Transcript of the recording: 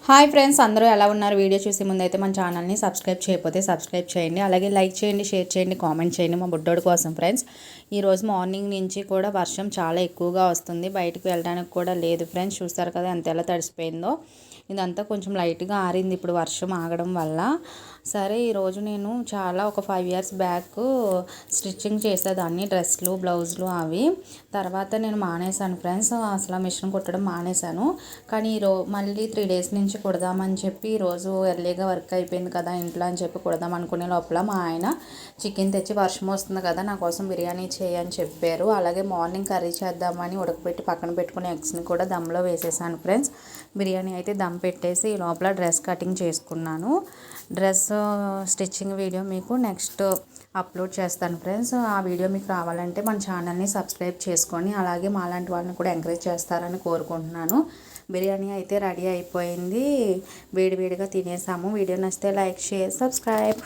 Hi friends, అందరూ ఎలా ఉన్నారు? వీడియో చూసే ముందు అయితే మన ఛానల్ని సబ్స్క్రైబ్ చేయకపోతే సబ్స్క్రైబ్ చేయండి. అలాగే లైక్ చేయండి, షేర్ చేయండి, కామెంట్ చేయండి మా బుడ్డోడి కోసం. ఫ్రెండ్స్, ఈరోజు మార్నింగ్ నుంచి కూడా వర్షం చాలా ఎక్కువగా వస్తుంది. బయటకు వెళ్ళడానికి కూడా లేదు ఫ్రెండ్స్. చూస్తారు కదా ఎంత ఎలా తడిసిపోయిందో. ఇదంతా కొంచెం లైట్గా ఆరింది ఇప్పుడు వర్షం ఆగడం వల్ల. సరే, ఈరోజు నేను ఒక 5 years బ్యాక్ స్టిచ్చింగ్ చేసేదాన్ని, డ్రెస్లు, బ్లౌజులు అవి. తర్వాత నేను మానేశాను ఫ్రెండ్స్, అసలు మిషన్ కుట్టడం మానేశాను. కానీ మళ్ళీ 3 days నుంచి కుడదామని చెప్పి, ఈరోజు ఎర్లీగా వర్క్ అయిపోయింది కదా ఇంట్లో అని చెప్పి కుడదాం అనుకునే లోపల మా ఆయన చికెన్ తెచ్చి వర్షం వస్తుంది కదా నా కోసం బిర్యానీ చేయని చెప్పారు. అలాగే మార్నింగ్ కర్రీ చేద్దామని ఉడకబెట్టి పక్కన పెట్టుకుని ఎగ్స్ని కూడా దమ్లో వేసేసాను ఫ్రెండ్స్. బిర్యానీ అయితే దమ్ పెట్టేసి ఈ లోపల డ్రెస్ కటింగ్ చేసుకున్నాను. డ్రెస్ స్టిచ్చింగ్ వీడియో మీకు నెక్స్ట్ అప్లోడ్ చేస్తాను ఫ్రెండ్స్. ఆ వీడియో మీకు రావాలంటే మన ఛానల్ని సబ్స్క్రైబ్ చేసుకొని అలాగే మాలాంటి వాళ్ళని కూడా ఎంకరేజ్ చేస్తారని కోరుకుంటున్నాను. బిర్యానీ అయితే రెడీ అయిపోయింది. వేడివేడిగా తినేసాము. వీడియో నచ్చితే లైక్, షేర్, సబ్స్క్రైబ్.